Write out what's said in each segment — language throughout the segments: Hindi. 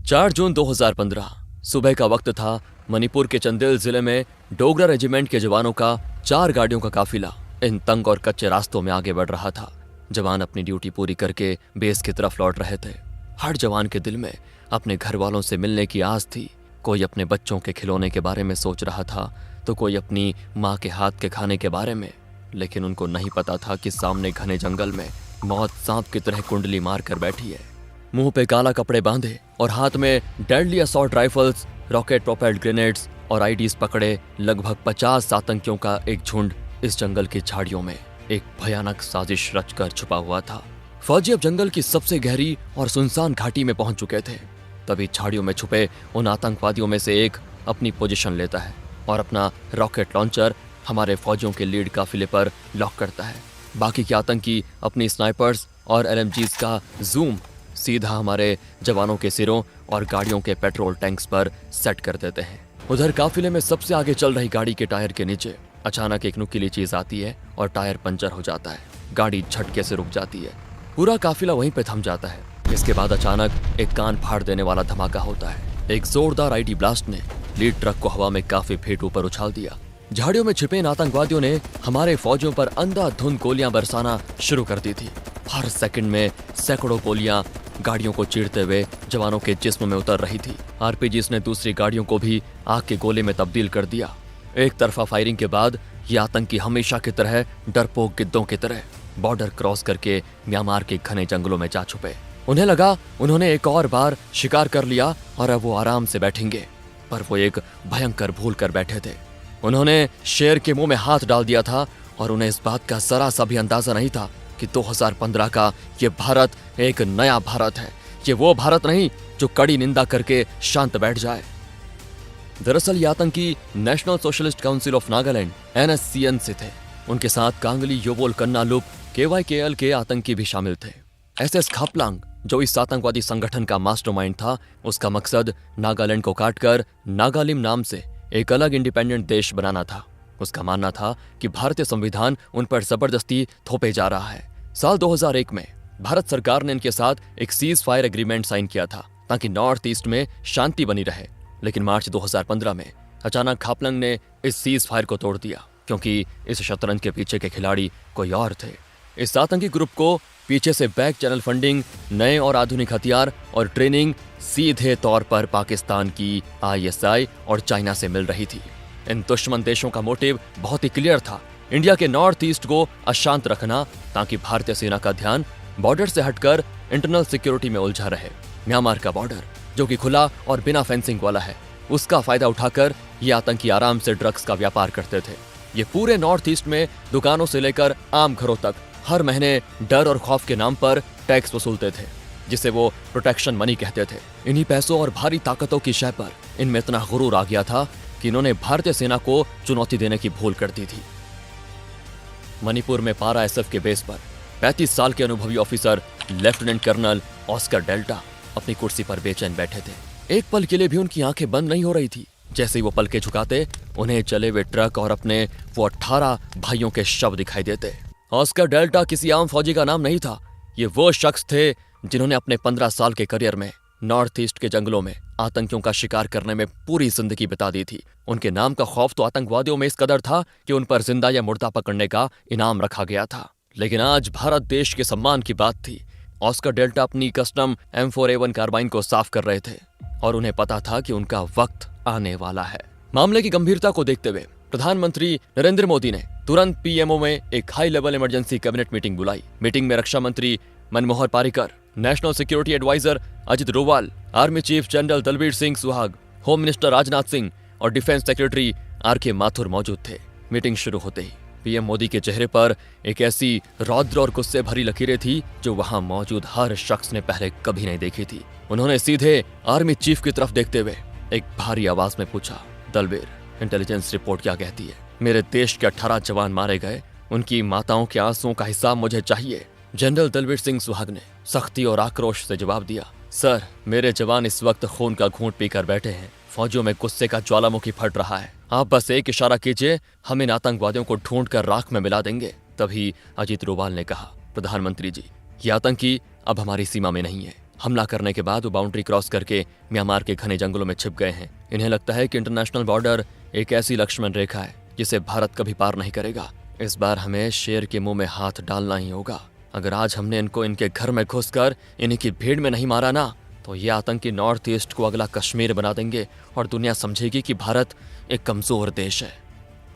4 जून 2015 सुबह का वक्त था। मणिपुर के चंदेल जिले में डोगरा रेजिमेंट के जवानों का 4 गाड़ियों का काफिला इन तंग और कच्चे रास्तों में आगे बढ़ रहा था। जवान अपनी ड्यूटी पूरी करके बेस की तरफ लौट रहे थे। हर जवान के दिल में अपने घर वालों से मिलने की आस थी। कोई अपने बच्चों के खिलौने के बारे में सोच रहा था तो कोई अपनी माँ के हाथ के खाने के बारे में। लेकिन उनको नहीं पता था कि सामने घने जंगल में मौत सांप की तरह कुंडली मार कर बैठी है। मुंह पे काला कपड़े बांधे और हाथ में deadly assault rifles, rocket propelled grenades और आईडीज पकड़े लगभग 50 आतंकियों का एक झुंड इस जंगल की झाड़ियों में एक भयानक साजिश रचकर छुपा हुआ था। फौजी अब जंगल की सबसे गहरी और सुनसान घाटी में पहुंच चुके थे। तभी झाड़ियों में छुपे उन आतंकवादियों में से एक अपनी पोजीशन लेता है और अपना रॉकेट लॉन्चर हमारे फौजियों के लीड काफिले पर लॉक करता है। बाकी के आतंकी अपनी स्नाइपर्स और एलएमजीज का जूम सीधा हमारे जवानों के सिरों और गाड़ियों के पेट्रोल टैंक्स पर सेट कर देते हैं। उधर काफिले में सबसे आगे चल रही गाड़ी के टायर के नीचे अचानक एक नुकीली चीज आती है और टायर पंचर हो जाता है। गाड़ी झटके से रुक जाती है। पूरा काफिला वहीं पे थम जाता है। इसके बाद अचानक एक कान फाड़ देने वाला धमाका होता है। एक जोरदार आईडी ब्लास्ट ने लीड ट्रक को हवा में काफी फीट ऊपर उछाल दिया। झाड़ियों में छिपे इन आतंकवादियों ने हमारे फौजियों पर अंधाधुंध गोलियां बरसाना शुरू कर दी थी। हर सेकंड में सैकड़ों गोलियां गाड़ियों को चीरते हुए जवानों के जिस्म में उतर रही थी। आरपीजीज ने दूसरी गाड़ियों को भी आग के गोले में तब्दील कर दिया। एक तरफा फायरिंग के बाद ये आतंकी हमेशा की तरह डरपोक गिद्धों की तरह बॉर्डर क्रॉस करके म्यांमार के घने जंगलों में जा छुपे। उन्हें लगा उन्होंने एक और बार शिकार कर लिया और अब वो आराम से बैठेंगे, पर वो एक भयंकर भूल कर बैठे थे। उन्होंने शेर के मुंह में हाथ डाल दिया था और उन्हें इस बात का जरा सा भी अंदाजा नहीं था कि 2015 का ये भारत एक नया भारत है। ये वो भारत नहीं जो कड़ी निंदा करके शांत बैठ जाए। दरअसल ये आतंकी national socialist council of Nagaland NSCN से थे। उनके साथ कांगली योबोल कन्नालुप KYKL के आतंकी भी शामिल थे। SS खापलांग जो इस आतंकवादी संगठन का मास्टरमाइंड था, उसका मकसद नागालैंड को काटकर नागालिम नाम से एक अलग इंडिपेंडेंट देश बनाना था। उसका मानना था कि भारतीय संविधान उन पर जबरदस्ती थोपे जा रहा है। साल 2001 में भारत सरकार ने इनके साथ एक सीज फायर एग्रीमेंट साइन किया था ताकि नॉर्थ ईस्ट में शांति बनी रहे। लेकिन मार्च 2015 में अचानक खापलंग ने इस सीज फायर को तोड़ दिया, क्योंकि इस शतरंज के पीछे के खिलाड़ी कोई और थे। इस आतंकी ग्रुप को पीछे से बैक चैनल फंडिंग, नए और आधुनिक हथियार और ट्रेनिंग सीधे तौर पर पाकिस्तान की ISI और चाइना से मिल रही थी। इन दुश्मन देशों का मोटिव बहुत ही क्लियर था, इंडिया के नॉर्थ ईस्ट को अशांत रखना ताकि भारतीय सेना का ध्यान बॉर्डर से हटकर इंटरनल सिक्योरिटी में उलझा रहे। म्यांमार का बॉर्डर जो कि खुला और बिना फेंसिंग वाला है, उसका फायदा उठाकर ये आतंकी आराम से ड्रग्स का व्यापार करते थे। ये पूरे नॉर्थ ईस्ट में दुकानों से लेकर आम घरों तक हर महीने डर और खौफ के नाम पर टैक्स वसूलते थे, जिसे वो प्रोटेक्शन मनी कहते थे। इन्हीं पैसों और भारी ताकतों की शय पर इनमें इतना गुरूर आ गया था कि इन्होंने भारतीय सेना को चुनौती देने की भूल कर दी थी। मणिपुर में पारा SF के बेस पर 35 साल के अनुभवी officer lieutenant colonel Oscar Delta अपनी कुर्सी पर बेचैन बैठे थे। एक पल के लिए भी उनकी आंखें बंद नहीं हो रही थी। जैसे ही वो पलके झुकाते, उन्हें चले हुए ट्रक और अपने वो 18 भाइयों के शव दिखाई देते। ऑस्कर डेल्टा किसी आम फौजी का नाम नहीं था। ये वो शख्स थे जिन्होंने अपने 15 साल के करियर में नॉर्थ ईस्ट के जंगलों में आतंकियों का शिकार करने में पूरी जिंदगी बिता दी थी। उनके नाम का खौफ तो आतंकवादियों में इस कदर था कि उन पर जिंदा या मुर्दा पकड़ने का इनाम रखा गया था। लेकिन आज भारत देश के सम्मान की बात थी। ऑस्कर डेल्टा अपनी कस्टम M4A1 कार्बाइन को साफ कर रहे थे और उन्हें पता था कि उनका वक्त आने वाला है। मामले की गंभीरता को देखते हुए प्रधानमंत्री नरेंद्र मोदी ने तुरंत PMO में एक high level emergency cabinet meeting बुलाई। मीटिंग में रक्षा मंत्री Manmohan Parrikar, national security adviser Ajit Doval, army chief general Dalbir Singh Suhag, home minister Rajnath Singh और डिफेंस सेक्रेटरी RK माथुर मौजूद थे। मीटिंग शुरू होते ही PM मोदी के चेहरे पर एक ऐसी रौद्र और गुस्से भरी लकीरें थी जो वहां मौजूद हर शख्स ने पहले कभी नहीं देखी थी। उन्होंने सीधे आर्मी चीफ की तरफ देखते हुए एक भारी आवाज में पूछा, दलबीर, इंटेलिजेंस रिपोर्ट क्या कहती है? मेरे देश के 18 जवान मारे गए, उनकी माताओं के आंसुओं का हिसाब मुझे चाहिए। जनरल दलबीर सिंह सुहाग ने सख्ती और आक्रोश से जवाब दिया, सर, मेरे जवान इस वक्त खून का घूंट पीकर बैठे हैं। फौजियों में गुस्से का ज्वालामुखी फट रहा है। आप बस एक इशारा कीजिए, हम इन आतंकवादियों को ढूंढकर राख में मिला देंगे। तभी अजीत डोभाल ने कहा, प्रधानमंत्री जी, ये आतंकी अब हमारी सीमा में नहीं है। हमला करने के बाद वो बाउंड्री क्रॉस करके म्यांमार के घने जंगलों में छिप गए हैं। इन्हें लगता है कि इंटरनेशनल बॉर्डर एक ऐसी लक्ष्मण रेखा है जिसे भारत कभी पार नहीं करेगा। इस बार हमें शेर के मुंह में हाथ डालना ही होगा। अगर आज हमने इनको इनके घर में घुसकर इन्हीं की भीड़ में नहीं मारा ना, तो ये आतंकी नॉर्थ ईस्ट को अगला कश्मीर बना देंगे और दुनिया समझेगी कि भारत एक कमजोर देश है।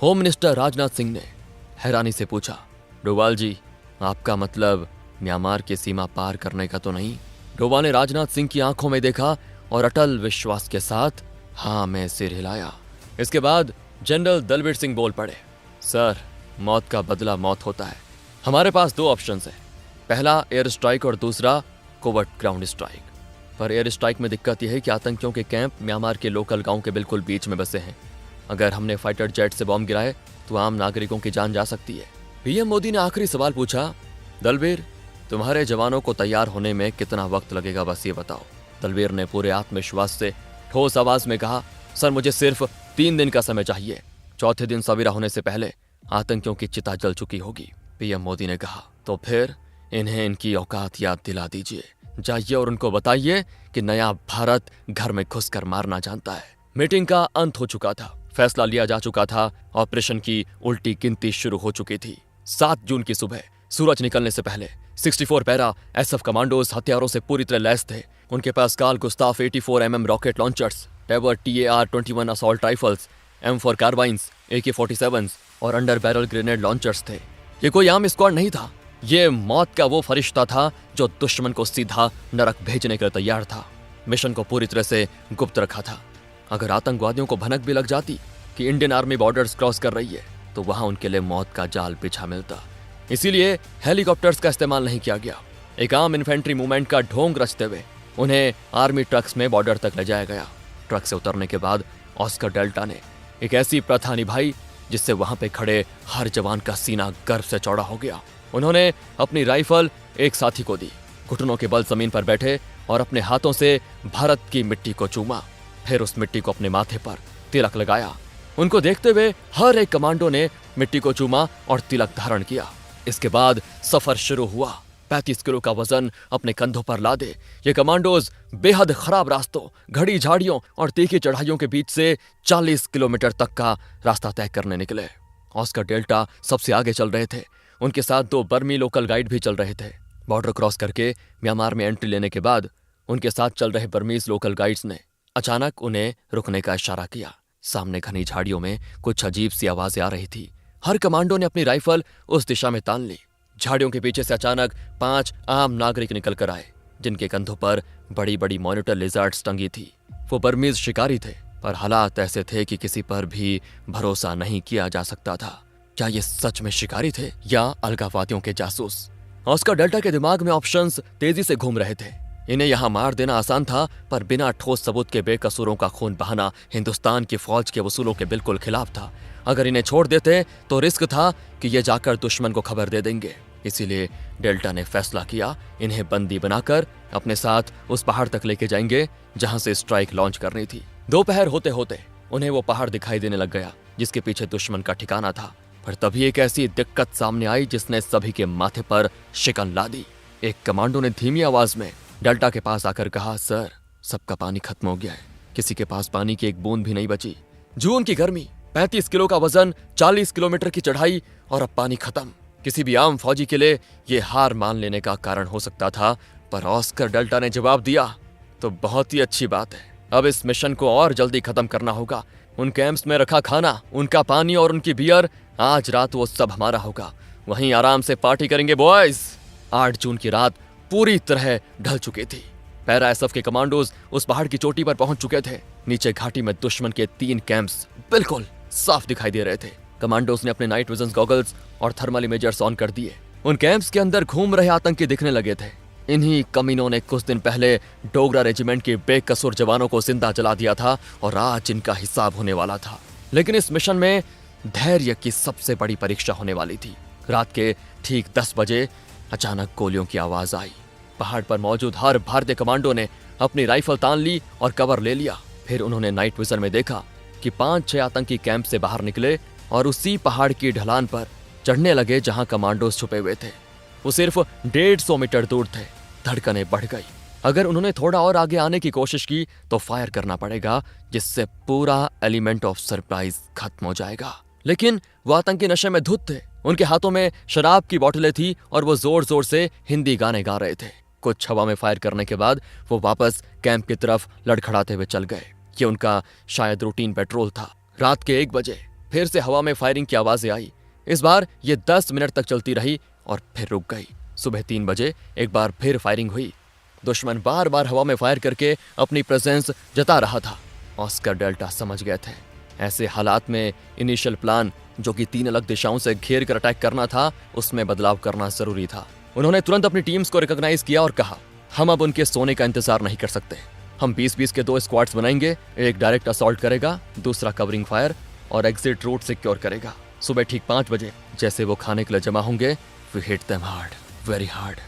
होम मिनिस्टर राजनाथ सिंह ने हैरानी से पूछा, डोभाल जी, आपका मतलब म्यांमार की सीमा पार करने का तो नहीं? डोभाल ने राजनाथ सिंह की आंखों में देखा और अटल विश्वास के साथ हाँ में सिर हिलाया। इसके बाद जनरल दलबीर सिंह बोल पड़े, सर, मौत का बदला मौत होता है। हमारे पास दो ऑप्शंस हैं, पहला एयर स्ट्राइक और दूसरा कोवर्ट ग्राउंड स्ट्राइक। पर एयर स्ट्राइक में दिक्कत यह है कि आतंकियों के कैंप म्यांमार के लोकल गांव के बिल्कुल बीच में बसे हैं। अगर हमने फाइटर जेट से बॉम्ब गिराए तो आम नागरिकों की जान जा सकती है। पीएम मोदी ने आखिरी सवाल पूछा, दलबीर, तुम्हारे जवानों को तैयार होने में कितना वक्त लगेगा, बस ये बताओ। दलबीर ने पूरे आत्मविश्वास से ठोस आवाज में कहा, सर, मुझे सिर्फ 3 दिन का समय चाहिए। चौथे दिन सवेरा होने से पहले आतंकियों की चिता जल चुकी होगी। पीएम मोदी ने कहा, तो फिर इन्हें इनकी औकात याद दिला दीजिए। जाइए और उनको बताइए कि नया भारत घर में घुसकर मारना जानता है। मीटिंग का अंत हो चुका था, फैसला लिया जा चुका था, ऑपरेशन की उल्टी गिनती शुरू हो चुकी थी। 7 जून की सुबह सूरज निकलने से पहले 64 पैरा एसएफ कमांडोज हथियारों से पूरी तरह लैस थे। उनके पास Carl Gustaf 84 mm rocket launchers, Tavor TAR-21 assault rifles, M4 carbines, AK-47s और अंडर बैरल ग्रेनेड लॉन्चर्स थे। ये कोई आम स्क्वाड नहीं था, ये मौत का वो फरिश्ता था जो दुश्मन को सीधा नरक भेजने के लिए तैयार था। मिशन को पूरी तरह से गुप्त रखा था। अगर आतंकवादियों को भनक भी लग जाती कि इंडियन आर्मी बॉर्डर्स क्रॉस कर रही है, तो वहां उनके लिए मौत का जाल बिछा मिलता। इसीलिए हेलीकॉप्टर्स का इस्तेमाल नहीं किया गया। एक आम इन्फेंट्री मूवमेंट का ढोंग रचते हुए उन्हें आर्मी ट्रक्स में बॉर्डर तक ले जाया गया। ट्रक से उतरने के बाद ऑस्कर डेल्टा ने एक ऐसी प्रथा निभाई जिससे वहां पे खड़े हर जवान का सीना गर्व से चौड़ा हो गया। उन्होंने अपनी राइफल एक साथी को दी, घुटनों के बल जमीन पर बैठे और अपने हाथों से भारत की मिट्टी को चूमा। फिर उस मिट्टी को अपने माथे पर तिलक लगाया। उनको देखते हुए हर एक कमांडो ने मिट्टी को चूमा और तिलक धारण किया। इसके बाद सफर शुरू हुआ। 35 किलो का वजन अपने कंधों पर लादे ये कमांडोज बेहद खराब रास्तों, घड़ी झाड़ियों और तीखी चढ़ाइयों के बीच से 40 किलोमीटर तक का रास्ता तय करने निकले। ऑस्कर डेल्टा सबसे आगे चल रहे थे। उनके साथ 2 बर्मी लोकल गाइड भी चल रहे थे। बॉर्डर क्रॉस करके म्यांमार में एंट्री लेने के बाद उनके साथ चल रहे बर्मीज लोकल गाइड्स ने अचानक उन्हें रुकने का इशारा किया। सामने घनी झाड़ियों में कुछ अजीब सी आवाजें आ रही थी। हर कमांडो ने अपनी राइफल उस दिशा में तान ली। झाड़ियों के पीछे से अचानक 5 आम नागरिक निकल कर आए, जिनके कंधों पर बड़ी बड़ी मॉनिटर लिजर्ड्स टंगी थी। वो बर्मीज शिकारी थे, पर हालात ऐसे थे कि किसी पर भी भरोसा नहीं किया जा सकता था। क्या ये सच में शिकारी थे या अलगाववादियों के जासूस? ऑस्कर डेल्टा के दिमाग में ऑप्शंस तेजी से घूम रहे थे। इन्हें यहां मार देना आसान था, पर बिना ठोस सबूत के बेकसूरों का खून बहाना हिंदुस्तान की फौज के उसूलों के बिल्कुल खिलाफ था। अगर इन्हें छोड़ देते तो रिस्क था कि ये जाकर दुश्मन को खबर दे देंगे। इसीलिए डेल्टा ने फैसला किया, इन्हें बंदी बनाकर अपने साथ उस पहाड़ तक लेके जाएंगे जहां से स्ट्राइक लॉन्च करनी थी। दोपहर होते होते उन्हें वो पहाड़ दिखाई देने लग गया जिसके पीछे दुश्मन का ठिकाना था। पर तभी एक ऐसी दिक्कत सामने आई जिसने सभी के माथे पर शिकन ला दी। एक कमांडो ने धीमी आवाज में डेल्टा के पास आकर कहा, सर, सबका पानी खत्म हो गया है, किसी के पास पानी की एक बूंद भी नहीं बची। जून की गर्मी, 35 किलो का वजन, 40 किलोमीटर की चढ़ाई और अब पानी खत्म। किसी भी आम फौजी के लिए ये हार मान लेने का कारण हो सकता था, पर ऑस्कर डेल्टा ने जवाब दिया, तो बहुत ही अच्छी बात है। अब इस मिशन को और जल्दी खत्म करना होगा। उन कैंप्स में रखा खाना, उनका पानी और उनकी बियर, आज रात वो सब हमारा होगा। वहीं आराम से पार्टी करेंगे बॉयज। 8 जून की रात पूरी तरह ढल चुकी थी। पैरा एसएफ के कमांडोज उस पहाड़ की चोटी पर पहुंच चुके थे। नीचे घाटी में दुश्मन के 3 कैंप्स बिल्कुल साफ दिखाई दे रहे थे। कमांडोज ने अपने नाइट विजन गॉगल्स और थर्मल इमेजर्स ऑन कर दिए। उन कैंप्स के अंदर घूम रहे आतंकी दिखने लगे थे। इन्हीं कमीनों ने कुछ दिन पहले डोगरा रेजिमेंट के बेकसूर जवानों को जिंदा जला दिया था और आज इनका हिसाब होने वाला था। लेकिन इस मिशन में धैर्य की सबसे बड़ी परीक्षा होने वाली थी। रात के ठीक 10 बजे अचानक गोलियों की आवाज आई। पहाड़ पर मौजूद हर भारतीय कमांडो ने अपनी राइफल तान ली और कवर ले लिया। फिर उन्होंने नाइट विजन में देखा कि 5-6 आतंकी कैंप से बाहर निकले और उसी पहाड़ की ढलान पर चढ़ने लगे जहां कमांडोज छुपे हुए थे। वो सिर्फ 150 मीटर दूर थे। धड़कनें बढ़ गई। अगर उन्होंने थोड़ा और आगे आने की कोशिश की तो फायर करना पड़ेगा, जिससे पूरा एलिमेंट ऑफ सरप्राइज खत्म हो जाएगा। लेकिन वो आतंकी नशे में धुत थे। उनके हाथों में शराब की बोतलें थी और वो जोर जोर से हिंदी गाने गा रहे थे। कुछ हवा में फायर करने के बाद वो वापस कैंप की तरफ लड़खड़ाते हुए चल गए। ये उनका शायद रूटीन पेट्रोल था। रात के 1 बजे फिर से हवा में फायरिंग की आवाजें आई। इस बार ये 10 मिनट तक चलती रही और फिर रुक गई। सुबह 3 बजे एक बार फिर फायरिंग हुई। दुश्मन बार बार हवा में फायर करके अपनी प्रेजेंस जता रहा था। ऑस्कर डेल्टा समझ गए थे ऐसे हालात में इनिशियल प्लान, जो कि 3 अलग दिशाओं से घेर कर अटैक करना था, उसमें बदलाव करना जरूरी था। उन्होंने तुरंत अपनी टीम्स को रिकॉग्नाइज किया और कहा, हम अब उनके सोने का इंतजार नहीं कर सकते। हम 20-20 के 2 स्क्वाड्स बनाएंगे। एक डायरेक्ट असॉल्ट करेगा, दूसरा कवरिंग फायर और एग्जिट रूट सिक्योर करेगा। सुबह ठीक 5 बजे जैसे वो खाने के लिए जमा होंगे, we hit them hard, very hard.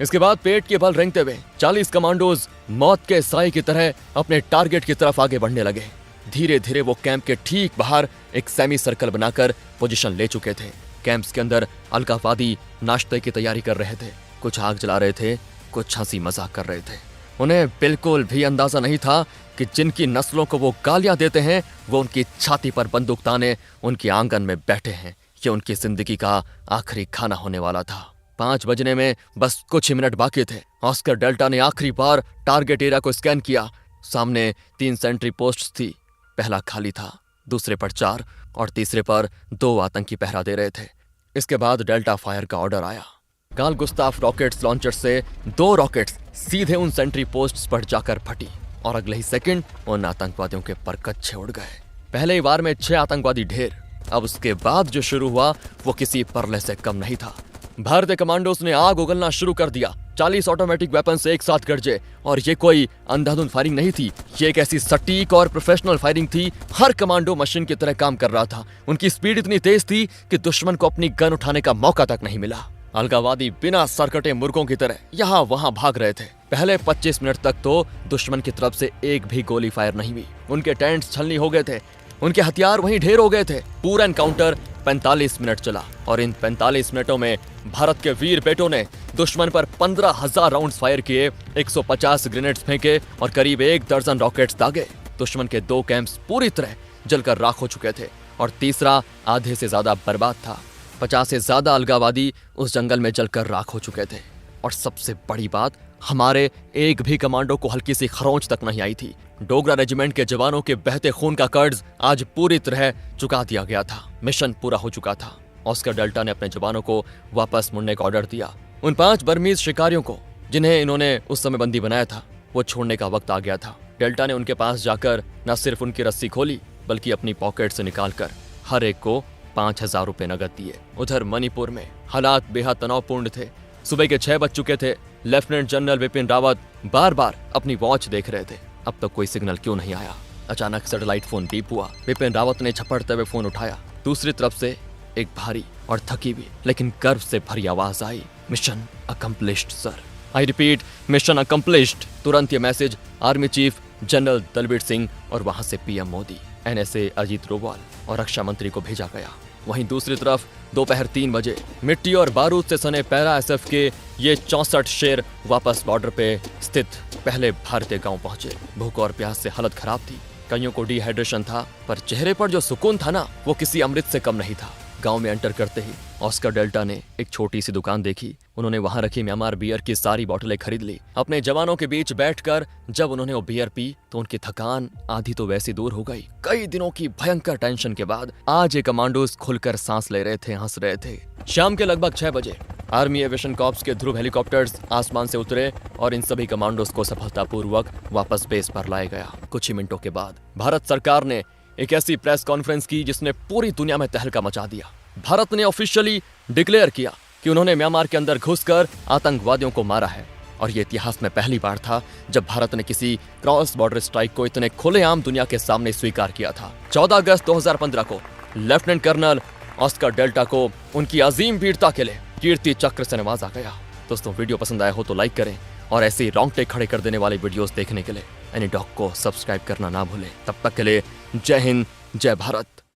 इसके बाद पेट के बल रेंगते हुए 40 कमांडोज मौत के साए की तरह अपने टारगेट की तरफ आगे बढ़ने लगे। धीरे धीरे वो कैंप के ठीक बाहर एक सेमी सर्कल बनाकर पोजीशन ले चुके थे। कैंप्स के अंदर अलगाववादी नाश्ते की तैयारी कर रहे थे। कुछ आग जला रहे थे, कुछ हंसी मजाक कर रहे थे। उन्हें बिल्कुल भी अंदाजा नहीं था कि जिनकी नस्लों को वो गालियां देते हैं, वो उनकी छाती पर बंदूक ताने उनके आंगन में बैठे हैं। ये उनकी जिंदगी का आखिरी खाना होने वाला था। 5 बजने में बस कुछ ही मिनट बाकी थे। ऑस्कर डेल्टा ने आखिरी बार टारगेट एरिया को स्कैन किया। सामने 3 सेंट्री पोस्ट्स थी। पहला खाली था, दूसरे पर 4 और तीसरे पर 2 आतंकी पहरा दे रहे थे। इसके बाद डेल्टा फायर का ऑर्डर आया। कार्ल गुस्ताफ रॉकेट्स लॉन्चर से 2 रॉकेट्स सीधे उन सेंट्री पोस्ट्स पर जाकर फटी और अगले ही सेकंड उन आतंकवादियों के पर कच्छे उड़ गए। पहले ही वार में 6 आतंकवादी ढेर। अब उसके बाद जो शुरू हुआ वो किसी परले से कम नहीं था। भारतीय कमांडोज ने आग उगलना शुरू कर दिया। 40 ऑटोमेटिक वेपन्स एक साथ गरजे और ये कोई अंधाधुंध फायरिंग नहीं थी। ये एक ऐसी सटीक और प्रोफेशनल फायरिंग थी। हर कमांडो मशीन की तरह काम कर रहा था। उनकी स्पीड इतनी तेज थी कि दुश्मन को अपनी गन उठाने का मौका तक नहीं मिला। अलगाववादी बिना सरकटे मुर्गों की तरह यहाँ वहाँ भाग रहे थे। पहले 25 मिनट तक तो दुश्मन की तरफ से एक भी गोली फायर नहीं हुई। उनके टेंट्स छलनी हो गए थे, उनके हथियार वहीं ढेर हो गए थे। पूरा एनकाउंटर 45 मिनट चला और इन 45 मिनटों में भारत के वीर बेटों ने दुश्मन पर 15,000 राउंड्स फायर किए, 150 ग्रेनेड्स फेंके और करीब 1 दर्जन रॉकेट्स दागे। दुश्मन के 2 कैंप्स पूरी तरह जलकर राख हो चुके थे और तीसरा आधे से ज्यादा बर्बाद था। 50 से ज्यादा अलगाववादी उस जंगल में जलकर राख हो चुके थे। और सबसे बड़ी बात, हमारे एक भी कमांडो को हल्की सी खरोंच तक नहीं आई थी। डोगरा रेजिमेंट के जवानों के बहते खून का कर्ज आज पूरी तरह चुका दिया गया था। मिशन पूरा हो चुका था। ऑस्कर डेल्टा ने अपने जवानों को वापस मुड़ने का ऑर्डर दिया। उन 5 बर्मीज शिकारियों को जिन्हें इन्होंने उस समय बंदी बनाया था, वो छोड़ने का वक्त आ गया था। डेल्टा ने उनके पास जाकर न सिर्फ उनकी रस्सी खोली, बल्कि अपनी पॉकेट से निकालकर हर एक को 5,000 रुपए नगद दिए। उधर मणिपुर में हालात बेहद तनावपूर्ण थे। सुबह के 6 बज चुके थे। लेफ्टिनेंट जनरल विपिन रावत बार बार अपनी वॉच देख रहे थे। अब तक कोई सिग्नल क्यों नहीं आया? अचानक सैटेलाइट फोन बीप हुआ। विपिन रावत ने झपटते हुए फोन उठाया। दूसरी तरफ से एक भारी और थकी हुई लेकिन गर्व से भरी आवाज आई, mission accomplished sir. I repeat, mission accomplished. तुरंत ये message army chief general Dalbir Singh और वहां से पीएम मोदी, एनएसए अजीत डोभाल और रक्षा मंत्री को भेजा गया। वहीं दूसरी तरफ दोपहर 3 बजे मिट्टी और बारूद से सने पैरा एसएफ के ये 64 शेर वापस बॉर्डर पे स्थित पहले भारतीय गांव पहुंचे। भूख और प्यास से हालत खराब थी। कईयों को डिहाइड्रेशन था, पर चेहरे पर जो सुकून था ना, वो किसी अमृत से कम नहीं था। गांव में एंटर करते ही ऑस्कर डेल्टा ने एक छोटी सी दुकान देखी। उन्होंने वहां रखी म्यांमार बियर की सारी बोतलें खरीद ली। अपने जवानों के बीच बैठकर जब उन्होंने वो बियर पी तो उनकी थकान आधी तो वैसी दूर हो गई। कई दिनों की भयंकर टेंशन के बाद आज ये कमांडोज खुलकर सांस ले रहे थे, हंस रहे थे। शाम के लगभग 6 बजे आर्मी एविएशन कॉर्प्स के ध्रुव हेलीकॉप्टर्स आसमान से उतरे और इन सभी कमांडोज को सफलतापूर्वक वापस बेस पर लाया गया। कुछ ही मिनटों के बाद भारत सरकार ने एक ऐसी प्रेस कॉन्फ्रेंस की जिसने पूरी दुनिया में तहलका मचा दिया। भारत ने ऑफिशियली डिक्लेयर किया कि उन्होंने म्यांमार के अंदर घुसकर आतंकवादियों को मारा है। और ये इतिहास में पहली बार था जब भारत ने किसी क्रॉस बॉर्डर स्ट्राइक को इतने खुलेआम दुनिया के सामने स्वीकार किया था। 14 अगस्त 2015 को लेफ्टिनेंट कर्नल ऑस्कर डेल्टा को उनकी अजीम वीरता के लिए कीर्ति चक्र से नवाजा गया। दोस्तों, वीडियो पसंद आया हो तो लाइक करें और ऐसे ही रोंगटे खड़े कर देने वाले वीडियोस देखने के लिए एनी डॉक को सब्सक्राइब करना ना भूलें। तब तक के लिए जय हिंद, जय भारत।